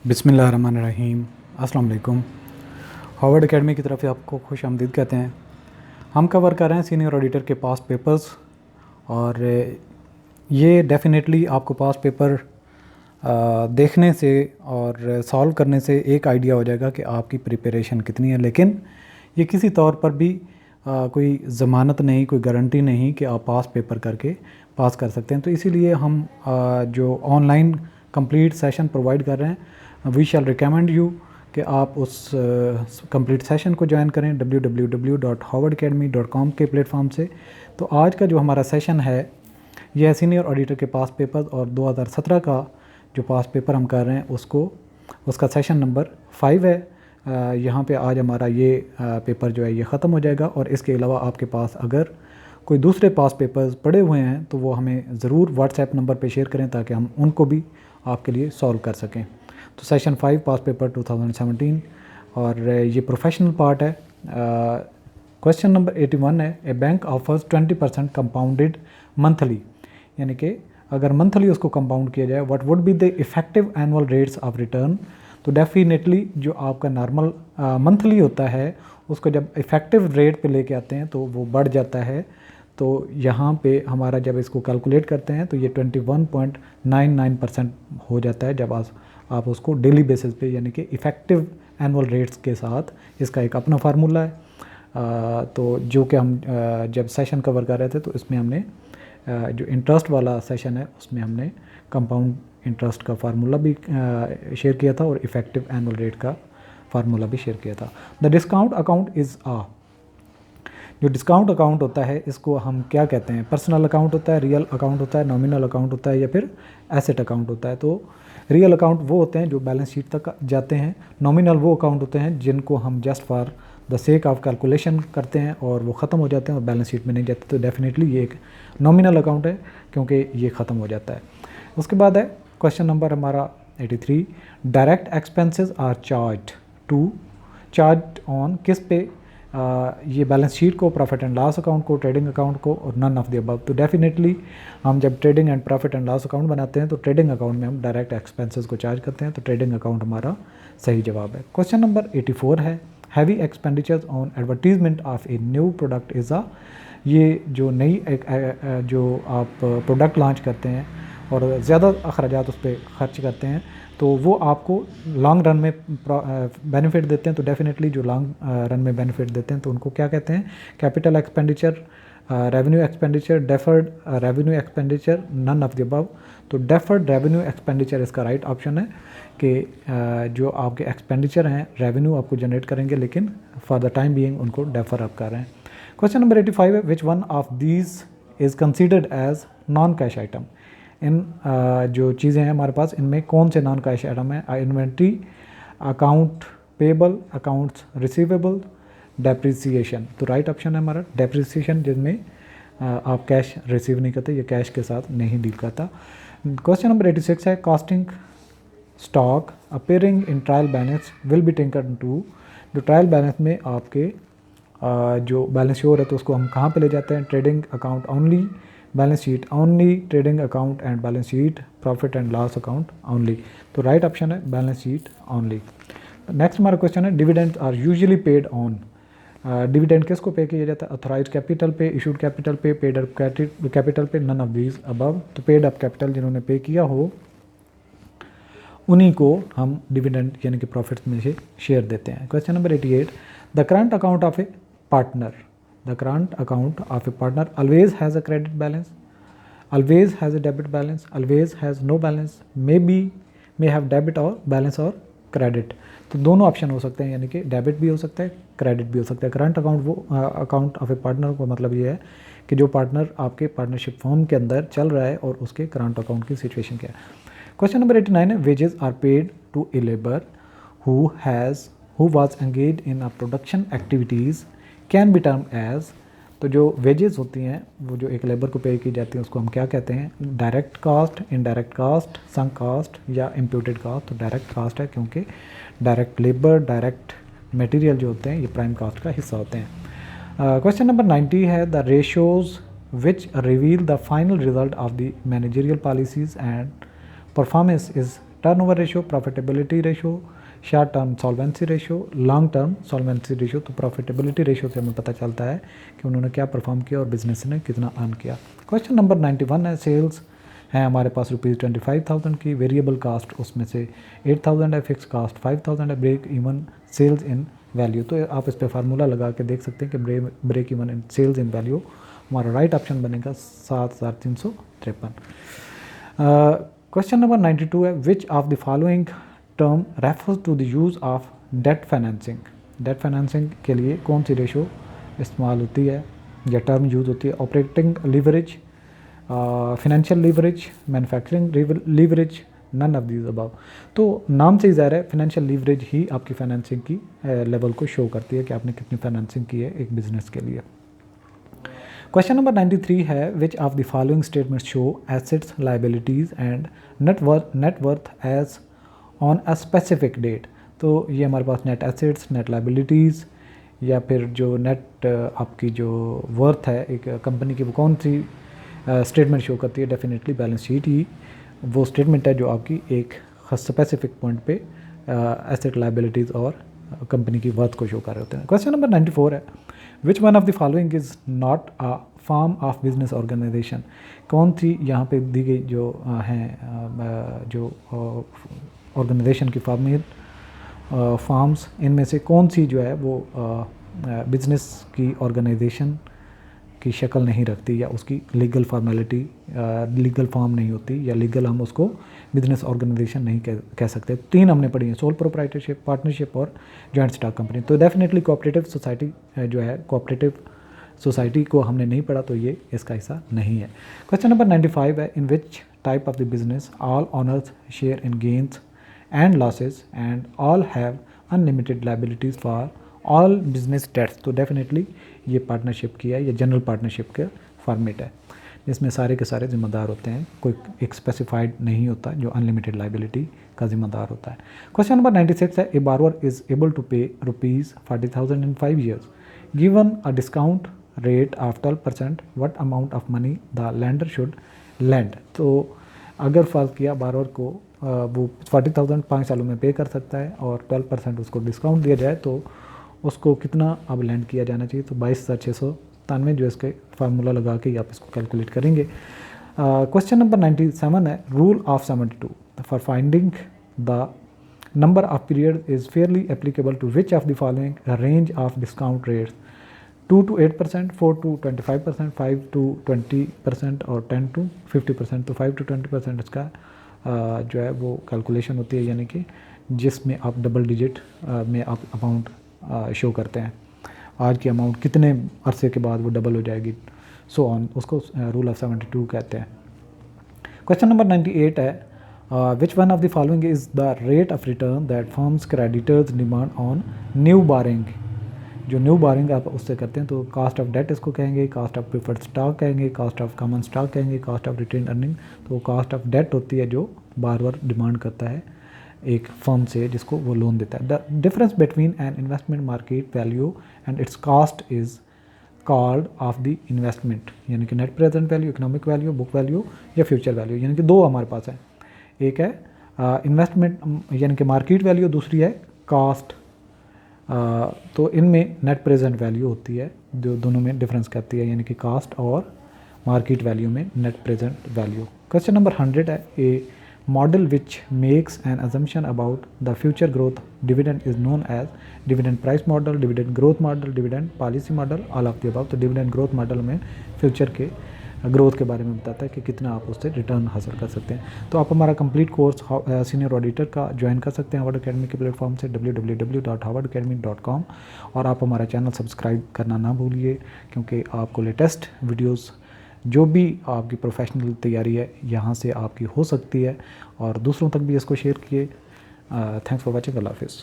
बिस्मिल्लाहिर्रहमानिर्रहीम। अस्सलाम वालेकुम। हार्वर्ड एकेडमी की तरफ से आपको खुश आमदीद कहते हैं। हम कवर कर रहे हैं सीनियर ऑडिटर के पास पेपर्स, और ये डेफिनेटली आपको पास पेपर देखने से और सॉल्व करने से एक आइडिया हो जाएगा कि आपकी प्रिपरेशन कितनी है। लेकिन ये किसी तौर पर भी कोई ज़मानत नहीं, कोई गारंटी नहीं कि आप पास पेपर करके पास कर सकते हैं। तो इसीलिए हम जो ऑनलाइन कंप्लीट सेशन प्रोवाइड कर रहे हैं, वी शैल रिकमेंड यू कि आप उस कंप्लीट सेशन को ज्वाइन करें www.harvardacademy.com के प्लेटफॉर्म से। तो आज का जो हमारा सेशन है यह है सीनियर ऑडिटर के पास पेपर, और 2017 का जो पास पेपर हम कर रहे हैं उसका सेशन नंबर 5 है। यहाँ पे आज हमारा ये पेपर जो है ये ख़त्म हो जाएगा। और इसके अलावा आपके पास अगर कोई दूसरे पास पेपर्स पड़े हुए हैं तो वो हमें ज़रूर व्हाट्सएप नंबर पे शेयर करें ताकि हम उनको भी आपके लिए सॉल्व कर सकें। तो सेशन 5 पास पेपर 2017, और ये प्रोफेशनल पार्ट है। क्वेश्चन नंबर 81 है, ए बैंक ऑफर्स 20% कंपाउंडेड मंथली, यानी कि अगर मंथली उसको कंपाउंड किया जाए, what would be the effective annual rates of return. तो डेफिनेटली जो आपका नॉर्मल मंथली होता है उसको जब इफ़ेक्टिव रेट पे लेके आते हैं तो वो बढ़ जाता है। तो यहाँ पे हमारा जब इसको कैलकुलेट करते हैं तो ये 21.99% हो जाता है जब आप उसको डेली बेसिस पे, यानी कि इफ़ेक्टिव एनुअल रेट्स के साथ। इसका एक अपना फार्मूला है। तो जो कि हम जब सेशन कवर कर रहे थे तो इसमें हमने जो इंटरेस्ट वाला सेशन है उसमें हमने कंपाउंड इंटरेस्ट का फार्मूला भी शेयर किया था और इफ़ेक्टिव एनुअल रेट का फार्मूला भी शेयर किया था। द डिस्काउंट अकाउंट इज़ जो डिस्काउंट अकाउंट होता है इसको हम क्या कहते हैं? पर्सनल अकाउंट होता है, रियल अकाउंट होता है, नॉमिनल अकाउंट होता है, या फिर एसेट अकाउंट होता है। तो रियल अकाउंट वो होते हैं जो बैलेंस शीट तक जाते हैं। नॉमिनल वो अकाउंट होते हैं जिनको हम just for the sake of calculation करते हैं और वो ख़त्म हो जाते हैं और बैलेंस शीट में नहीं जाते। तो डेफिनेटली ये एक नॉमिनल अकाउंट है क्योंकि ये ख़त्म हो जाता है। उसके बाद है क्वेश्चन नंबर हमारा 83, direct expenses are charge on, किस पे? ये बैलेंस शीट को, प्रॉफिट एंड लॉस अकाउंट को, ट्रेडिंग अकाउंट को, और नन ऑफ द अबव। तो डेफिनेटली हम जब trading and profit and loss account बनाते हैं तो ट्रेडिंग अकाउंट में हम डायरेक्ट एक्सपेंसेस को चार्ज करते हैं। तो ट्रेडिंग अकाउंट हमारा सही जवाब है। क्वेश्चन नंबर 84 है, heavy expenditures on advertisement of a new product is ये जो नई जो आप प्रोडक्ट लॉन्च करते हैं और ज़्यादा अखराजात उस पर खर्च करते हैं तो वो आपको लॉन्ग रन में बेनिफिट देते हैं। तो डेफिनेटली जो लॉन्ग रन में बेनिफिट देते हैं तो उनको क्या कहते हैं? Capital expenditure, revenue expenditure, deferred revenue expenditure, none of the above. तो डेफर्ड रेवेन्यू एक्सपेंडिचर इसका राइट ऑप्शन है कि जो आपके एक्सपेंडिचर हैं रेवेन्यू आपको जनरेट करेंगे लेकिन फॉर द टाइम बीइंग उनको डेफर आप कर रहे हैं। क्वेश्चन नंबर 85 है, which one of these is considered as non cash item. इन जो चीज़ें हैं हमारे पास इनमें कौन से नॉन कैश आइटम है? Inventory, account payable, accounts receivable, depreciation. तो राइट ऑप्शन है हमारा डेप्रिसिएशन, जिसमें आप कैश रिसीव नहीं करते, ये कैश के साथ नहीं डील करता। क्वेश्चन नंबर 86 है, costing stock appearing in trial balance will be taken to. जो ट्रायल बैलेंस में आपके जो बैलेंस शो है तो उसको हम कहाँ पे ले जाते हैं? Trading account only, balance sheet only, trading account and balance sheet, profit and loss account only. तो राइट ऑप्शन है बैलेंस शीट ओनली। नेक्स्ट हमारा क्वेश्चन है, dividend are usually paid on. Dividend किसको पे किया जाता है? अथोराइज कैपिटल पे, issued capital पे, पेड अप कैपिटल पे, नन ऑफ दीज अबव। तो पेड अप कैपिटल जिन्होंने पे किया हो उन्हीं को हम डिविडेंड यानी कि प्रॉफिट्स में से शेयर देते हैं। Question number 88, the current account of A partner. The current account of a partner always has a credit balance, always has a debit balance, always has no balance, may have debit or balance और credit। तो दोनों option हो सकते हैं, यानी कि debit भी हो सकता है, क्रेडिट भी हो सकता है। करंट अकाउंट वो अकाउंट ऑफ ए पार्टनर को मतलब ये है कि जो पार्टनर आपके पार्टनरशिप फॉर्म के अंदर चल रहा है और उसके करंट अकाउंट की सिचुएशन क्या है। क्वेश्चन नंबर 89 है, wages are paid to a labour who was engage in a production activities can be term as. तो जो वेजेस होती हैं वो जो एक लेबर को पे की जाती है उसको हम क्या कहते हैं? डायरेक्ट कास्ट, इनडायरेक्ट कास्ट, संक कास्ट या इम्प्यूटेड कास्ट। तो डायरेक्ट कास्ट है क्योंकि डायरेक्ट लेबर, डायरेक्ट मटेरियल जो होते हैं ये प्राइम कास्ट का हिस्सा होते हैं। क्वेश्चन नंबर 90 है, the ratios which reveal the final result of the managerial policies and performance is turnover ratio, profitability ratio, short term solvency ratio, long term solvency ratio. तो प्रॉफिटेबिलिटी रेशो से हमें पता चलता है कि उन्होंने क्या परफॉर्म किया और बिजनेस ने कितना अर्न किया। क्वेश्चन नंबर 91 है, सेल्स है हमारे पास ₹25,000 की, वेरिएबल कास्ट उसमें से 8,000 है, फिक्स कास्ट 5,000 है, break even sales in value. तो आप इस पर फार्मूला लगा के देख सकते हैं कि break even in sales in value हमारा राइट ऑप्शन बनेगा 7,353। क्वेश्चन नंबर 92 है, which of the following term refers to the use of debt financing. Debt financing के लिए कौन सी रेशो इस्तेमाल होती है या टर्म यूज़ होती है? Operating leverage, financial leverage, manufacturing leverage, none of these above. तो नाम से ही ज़ाहिर है फाइनेंशियल लीवरेज ही आपकी फाइनेंसिंग की लेवल को शो करती है कि आपने कितनी फाइनेंसिंग की है एक बिजनेस के लिए। क्वेश्चन नंबर 93 है, which of the following statements show assets, liabilities and net worth as on a specific date. तो ये हमारे पास नेट एसेट्स, नेट लाइबिलिटीज़ या फिर जो नेट आपकी जो वर्थ है एक कंपनी की, वो कौन सी स्टेटमेंट शो करती है? डेफिनेटली बैलेंस शीट ही वो स्टेटमेंट है जो आपकी एक स्पेसिफिक पॉइंट पे एसेट, लाइबिलिटीज़ और कंपनी की वर्थ को शो कर रहे होते हैं। क्वेश्चन नंबर 94 है, which one of the following is not a form of business organisation. कौन सी यहाँ पे दी गई जो हैं जो ऑर्गेनाइजेशन की फॉर्म्स, इनमें से कौन सी जो है वो बिजनेस की ऑर्गेनाइजेशन की शक्ल नहीं रखती या उसकी लीगल फॉर्मेलिटी लीगल फॉर्म नहीं होती या लीगल हम उसको बिजनेस ऑर्गेनाइजेशन नहीं कह सकते। 3 हमने पढ़ी हैं, सोल प्रोप्राइटरशिप, पार्टनरशिप और जॉइंट स्टॉक कंपनी। तो डेफिनेटली कोऑपरेटिव सोसाइटी जो है, कोऑपरेटिव सोसाइटी को हमने नहीं पढ़ा तो ये इसका हिस्सा नहीं है। क्वेश्चन नंबर 95 है, in which type of the business all owners share in gains and losses and all have unlimited liabilities for all business debts. तो डेफिनेटली ये पार्टनरशिप की है, ये जनरल पार्टनरशिप का फॉर्मेट है जिसमें सारे के सारे ज़िम्मेदार होते हैं, कोई एक स्पेसिफाइड नहीं होता जो अनलिमिटेड लाइबिलिटी का ज़िम्मेदार होता है। क्वेश्चन नंबर 96 है, ए बारोअर इज़ एबल टू पे ₹40,000 इन 5 years given a discount rate of 12%, what amount of money the lander should land. तो अगर फ़र्ज किया बारोअर को वो 40,000 5 सालों में पे कर सकता है और 12% उसको डिस्काउंट दिया जाए तो उसको कितना अब लैंड किया जाना चाहिए? तो 22,693 जो इसके फार्मूला लगा के आप इसको कैलकुलेट करेंगे। क्वेश्चन नंबर 97 है, rule of 72 for finding the number of period is fairly applicable to which of the following range of discount rates? 2 to 8%, 4 to 25%, 5 to 20% और 10 to 50%। तो 5 to 20% इसका जो है वो कैलकुलेशन होती है, यानी कि जिसमें आप डबल डिजिट में आप अमाउंट शो करते हैं, आज की अमाउंट कितने अरसे के बाद वो डबल हो जाएगी, सो ऑन, उसको रूल ऑफ 72 कहते हैं। क्वेश्चन नंबर 98 है, which one of the following is the rate of return that firms creditors demand on new borrowing. जो न्यू बारिंग आप उससे करते हैं तो कास्ट ऑफ डेट इसको कहेंगे, कास्ट ऑफ प्रिफर्ड स्टॉक कहेंगे, कास्ट ऑफ कॉमन स्टॉक कहेंगे, कास्ट ऑफ रिटेन अर्निंग। तो कास्ट ऑफ डेट होती है जो बार डिमांड करता है एक फर्म से जिसको वो लोन देता है। The difference between an investment market value and its cost is called of the investment, यानी कि net present value, economic value, book value या फ्यूचर वैल्यू। यानी कि 2 हमारे पास है, एक है इन्वेस्टमेंट यानी कि मार्केट वैल्यू, दूसरी है कास्ट। तो इनमें नेट प्रेजेंट वैल्यू होती है जो दोनों में डिफरेंस करती है, यानी कि कास्ट और मार्केट वैल्यू में net present value. Question number 100 है, ए model which makes an assumption about the future growth dividend is known as dividend price model, dividend growth model, dividend policy model, all of the above। तो dividend growth model में future के growth के बारे में बताता है कि कितना आप उससे रिटर्न हासिल कर सकते हैं। तो आप हमारा कंप्लीट कोर्स सीनियर ऑडिटर का ज्वाइन कर सकते हैं हार्वर्ड अकेडमी के प्लेटफॉर्म से www.harvardacademy.com। और आप हमारा चैनल सब्सक्राइब करना ना भूलिए, क्योंकि आपको लेटेस्ट वीडियोज़ जो भी आपकी प्रोफेशनल तैयारी है यहाँ से आपकी हो सकती है, और दूसरों तक भी इसको शेयर किए। थैंक्स फॉर वॉचिंग, अल्लाह हाफिज़।